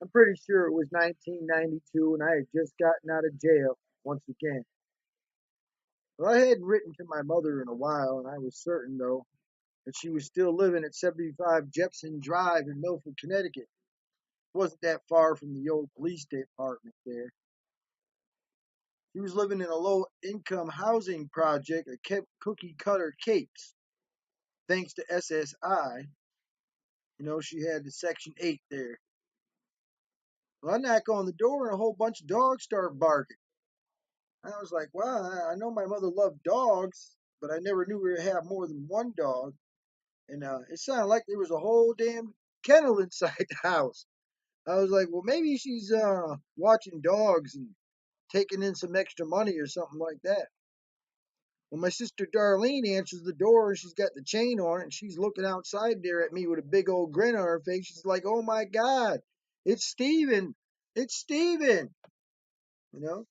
I'm pretty sure it was 1992, and I had just gotten out of jail once again. Well, I hadn't written to my mother in a while, and I was certain, though, that she was still living at 75 Jepson Drive in Milford, Connecticut. It wasn't that far from the old police department there. She was living in a low income housing project that kept cookie cutter capes. Thanks to SSI, she had the Section 8 there. Well, I knock on the door and a whole bunch of dogs start barking. I was like, wow, I know my mother loved dogs, but I never knew we would have more than one dog. And it sounded like there was a whole damn kennel inside the house. I was like, well, maybe she's watching dogs and taking in some extra money or something like that. Well, my sister Darlene answers the door and she's got the chain on it and she's looking outside there at me with a big old grin on her face. She's like, oh my God, it's Steven. It's Steven.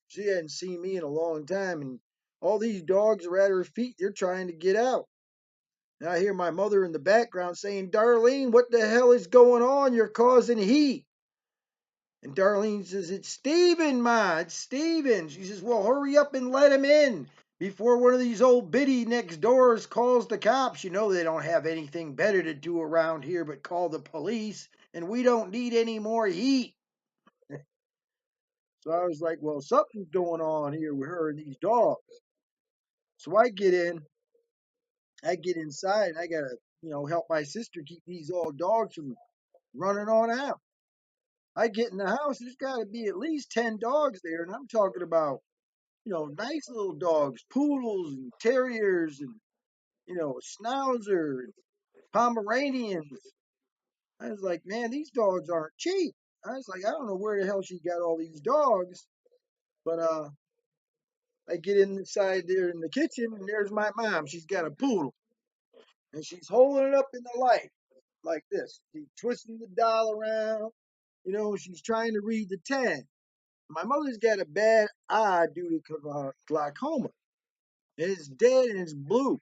She hadn't seen me in a long time and all these dogs are at her feet. They're trying to get out. And I hear my mother in the background saying, Darlene, what the hell is going on? You're causing heat. And Darlene says, it's Steven, Ma. It's Steven. She says, well, hurry up and let him in before one of these old biddy next doors calls the cops. You know they don't have anything better to do around here but call the police, and we don't need any more heat. So I was like, well, something's going on here with her and these dogs. So I get in, I get inside, and I gotta, help my sister keep these old dogs from running on out. I get in the house, there's got to be at least 10 dogs there, and I'm talking about, nice little dogs, poodles and terriers and, schnauzer, Pomeranians. I was like, man, these dogs aren't cheap. I was like, I don't know where the hell she got all these dogs, but I get inside there in the kitchen, and there's my mom. She's got a poodle, and she's holding it up in the light like this. She's twisting the doll around. She's trying to read the tag. My mother's got a bad eye due to glaucoma. And it's dead and it's blue.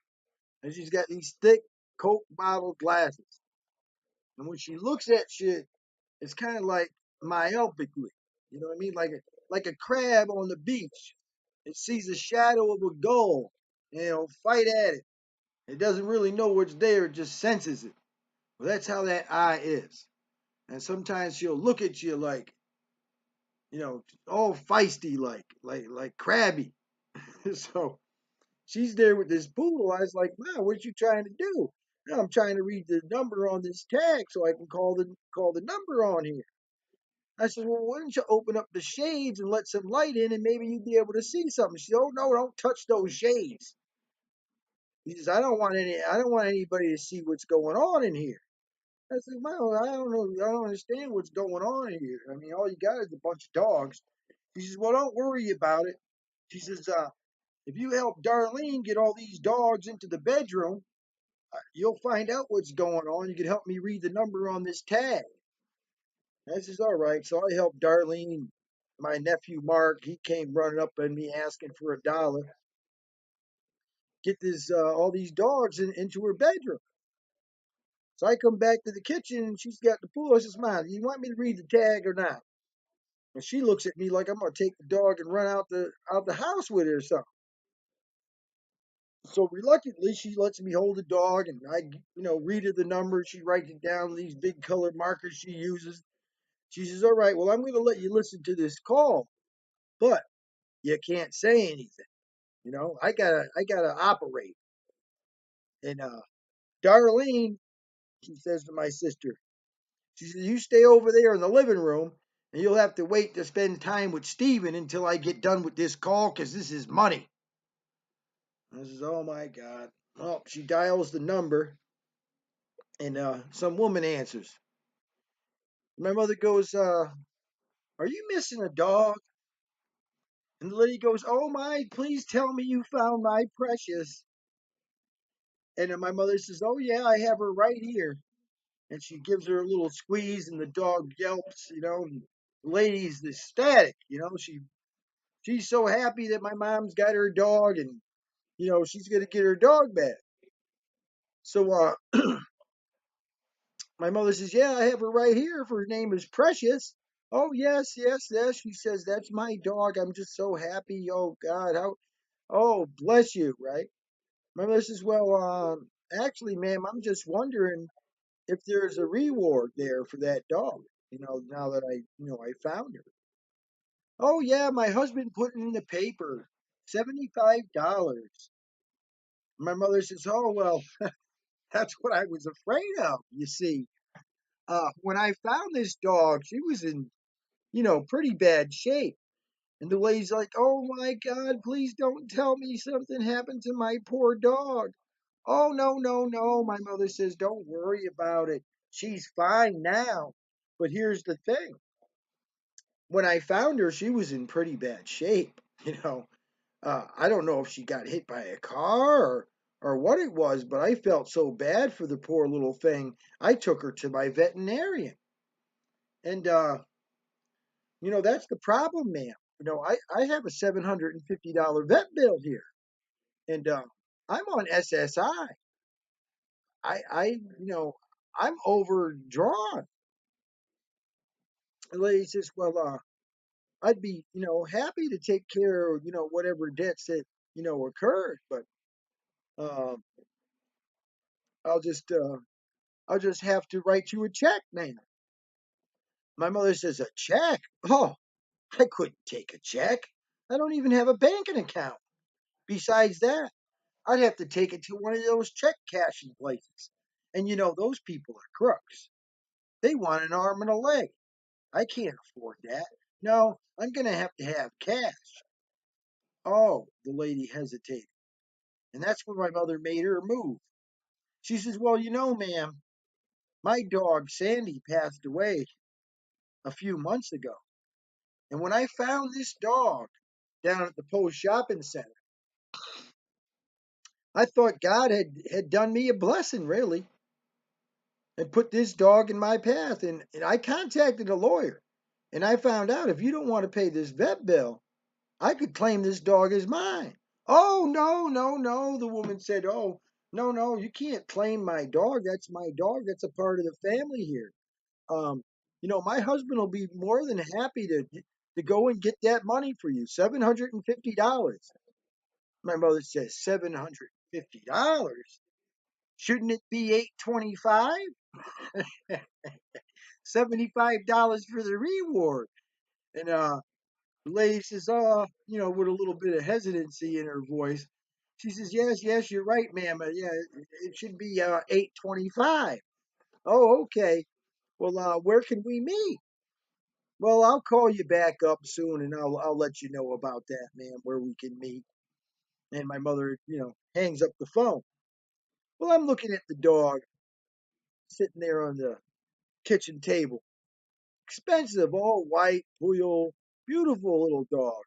And she's got these thick Coke bottle glasses. And when she looks at shit, it's kind of like myopically. You know what I mean? Like a crab on the beach. It sees the shadow of a gull and it'll fight at it. It doesn't really know what's there, it just senses it. Well, that's how that eye is. And sometimes she'll look at you like, all feisty, like crabby. So she's there with this poodle. I was like, "Man, what you trying to do?" "No, I'm trying to read the number on this tag so I can call the number on here." I said, "Well, why don't you open up the shades and let some light in, and maybe you'd be able to see something?" She said, "Oh no, don't touch those shades." He says, I don't want anybody to see what's going on in here." I said, "Well, I don't know, I don't understand what's going on in here. I mean, all you got is a bunch of dogs." She says, "Well, don't worry about it." She says, "If you help Darlene get all these dogs into the bedroom, you'll find out what's going on. You can help me read the number on this tag." I says, "All right." So I helped Darlene. My nephew Mark, he came running up on me asking for $1. Get this all these dogs into her bedroom. So I come back to the kitchen and she's got the pool. I says, "Mom, do you want me to read the tag or not?" And she looks at me like I'm gonna take the dog and run out the house with it or something. So reluctantly, she lets me hold the dog, and I, read her the number. She writes it down with these big colored markers she uses. She says, "All right, well, I'm going to let you listen to this call, but you can't say anything. I gotta operate." And Darlene, she says to my sister, she says, "You stay over there in the living room, and you'll have to wait to spend time with Steven until I get done with this call, because this is money." I says, "Oh my God." Well, she dials the number, and some woman answers. My mother goes, "Are you missing a dog?" And the lady goes, "Oh my, please tell me you found my precious." And then my mother says, "Oh yeah, I have her right here." And she gives her a little squeeze, and the dog yelps. And the lady's ecstatic. She's so happy that my mom's got her dog, and she's gonna get her dog back. So my mother says, "Yeah, I have her right here. If her name is Precious." Oh yes, yes, yes. She says that's my dog. I'm just so happy. Oh God, how? Oh bless you, right? My mother says, well, actually, ma'am, I'm just wondering if there's a reward there for that dog. Now that I found her. Oh yeah, my husband put it in the paper, $75. My mother says, oh well, that's what I was afraid of. You see, when I found this dog, she was in pretty bad shape. And the lady's like, oh my God, please don't tell me something happened to my poor dog. Oh, no, no, no. My mother says, don't worry about it. She's fine now. But here's the thing, when I found her, she was in pretty bad shape. I don't know if she got hit by a car or what it was, but I felt so bad for the poor little thing. I took her to my veterinarian. And, that's the problem, ma'am. I have a $750 vet bill here, and I'm on SSI. I'm overdrawn. The lady says, well, I'd be, happy to take care of, whatever debts that, occurred, but um, I'll just, uh, I'll just have to write you a check, ma'am. My mother says, a check? Oh, I couldn't take a check. I don't even have a banking account. Besides that, I'd have to take it to one of those check cashing places. And those people are crooks. They want an arm and a leg. I can't afford that. No, I'm going to have cash. Oh, the lady hesitated. And that's when my mother made her move. She says, well, ma'am, my dog Sandy passed away a few months ago. And when I found this dog down at the Post Shopping Center, I thought God had done me a blessing, really, and put this dog in my path. And I contacted a lawyer. And I found out if you don't want to pay this vet bill, I could claim this dog as mine. Oh, no, no, no. The woman said, oh, no, no, you can't claim my dog. That's my dog. That's a part of the family here. Um, my husband will be more than happy to go and get that money for you. $750. My mother says, $750? Shouldn't it be 825? $75 for the reward. And the lady says, oh, with a little bit of hesitancy in her voice, she says, yes, yes, you're right, ma'am. Yeah, it should be 825. Oh, okay. Well, where can we meet? Well, I'll call you back up soon, and I'll let you know about that, ma'am, where we can meet. And my mother, hangs up the phone. Well, I'm looking at the dog sitting there on the kitchen table. Expensive, all white, Puyol, beautiful little dog.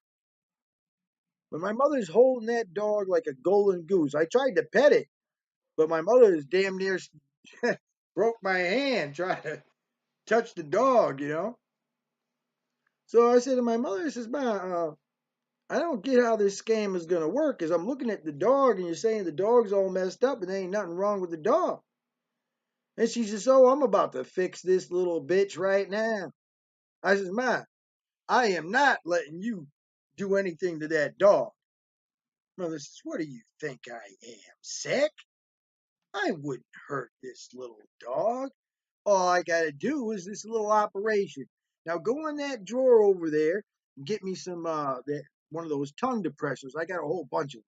But my mother's holding that dog like a golden goose. I tried to pet it, but my mother is damn near broke my hand trying to touch the dog. So I said to my mother, I says, Ma, I don't get how this scam is going to work because I'm looking at the dog and you're saying the dog's all messed up and there ain't nothing wrong with the dog. And she says, oh, I'm about to fix this little bitch right now. I says, Ma, I am not letting you do anything to that dog. Mother says, what do you think I am, sick? I wouldn't hurt this little dog. All I got to do is this little operation. Now go in that drawer over there and get me some one of those tongue depressors. I got a whole bunch of them.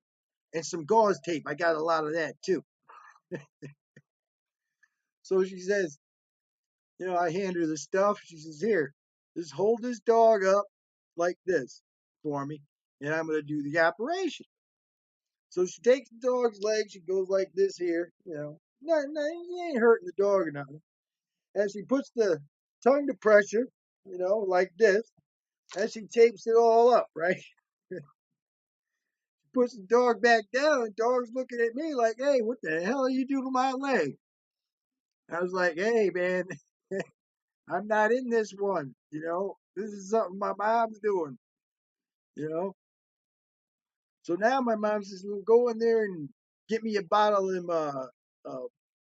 And some gauze tape. I got a lot of that too. So she says, I hand her the stuff. She says, here, just hold this dog up like this for me, and I'm going to do the operation. So she takes the dog's leg. She goes like this here, No, no, you ain't hurting the dog or nothing. And she puts the tongue depressor, like this, and she tapes it all up, right? Puts the dog back down, and the dog's looking at me like, hey, what the hell are you doing to my leg? I was like, hey, man, I'm not in this one. This is something my mom's doing. You know. So now my mom says, well, go in there and get me a bottle of them,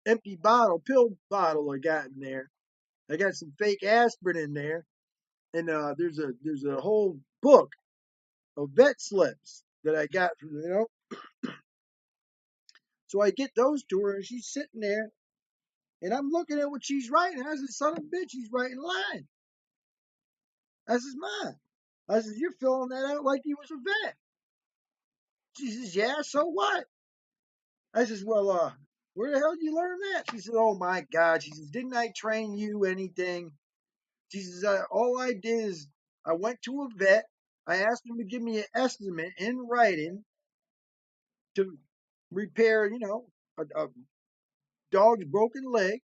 empty pill bottle I got in there. I got some fake aspirin in there. And there's a whole book of vet slips that I got from So I get those to her, and she's sitting there, and I'm looking at what she's writing. I said, "Son of a bitch, he's writing line." I says, "Mom," I says, "you're filling that out like you was a vet." She says, "Yeah, so what?" I says, "Well, where the hell did you learn that?" She said, "Oh my God." She says, "Didn't I train you anything?" She says, "All I did is I went to a vet. I asked him to give me an estimate in writing to repair, a dog's broken leg,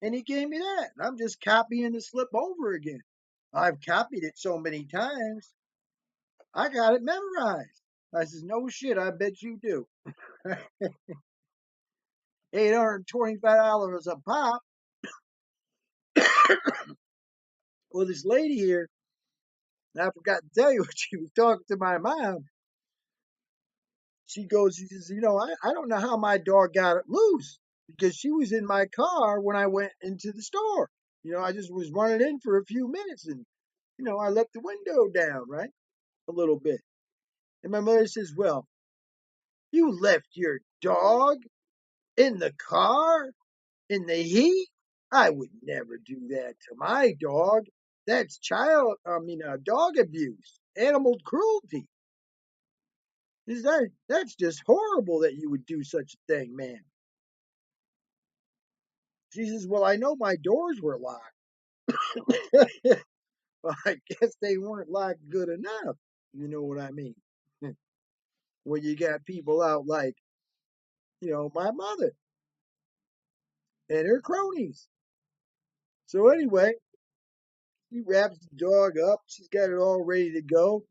and he gave me that. And I'm just copying the slip over again. I've copied it so many times, I got it memorized." I says, "No shit, I bet you do." $825 a pop. Well, this lady here, I forgot to tell you when she was talking to my mom. She says, I don't know how my dog got it loose because she was in my car when I went into the store. I just was running in for a few minutes and, I left the window down, right? A little bit. And my mother says, "Well, you left your dog in the car in the heat? I would never do that to my dog. That's dog abuse, animal cruelty. That's just horrible that you would do such a thing, man." She says, "Well, I know my doors were locked." Well, I guess they weren't locked good enough. You know what I mean? When you got people out like, my mother and her cronies. So anyway, she wraps the dog up. She's got it all ready to go.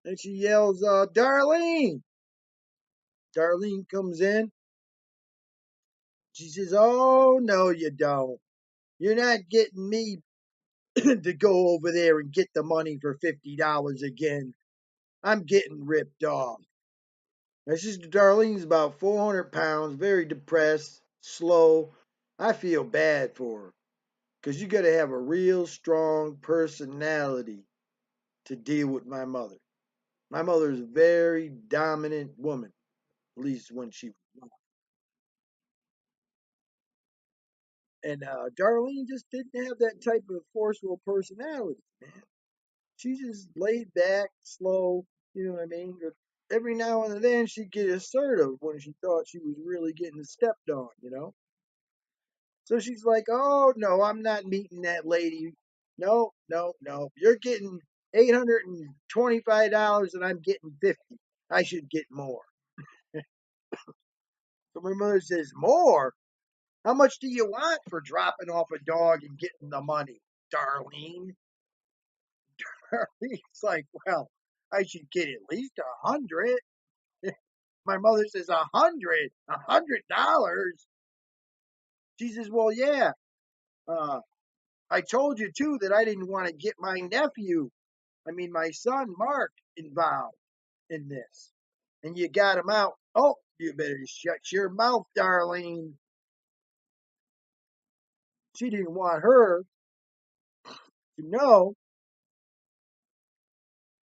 And she yells, "Darlene!" Darlene comes in. She says, "Oh, no, you don't. You're not getting me to go over there and get the money for $50 again. I'm getting ripped off." My sister Darlene's about 400 pounds, very depressed, slow. I feel bad for her because you got to have a real strong personality to deal with my mother. My mother is a very dominant woman, at least when she was young. And Darlene just didn't have that type of forceful personality, man. She's just laid back, slow, you know what I mean? But every now and then she'd get assertive when she thought she was really getting stepped on. So she's like, "Oh no, I'm not meeting that lady. No, no, no. You're getting $825 and I'm getting 50. I should get more." So my mother says, "More? How much do you want for dropping off a dog and getting the money, Darlene?" Darlene's like, "Well, I should get at least 100." My mother says, $100? She says, "Well, yeah. Uh, I told you too that I didn't want to get my son Mark involved in this. And you got him out. Oh, you better shut your mouth, Darlene." She didn't want her to know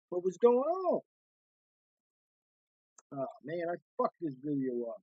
what was going on. Oh man, I fucked this video up.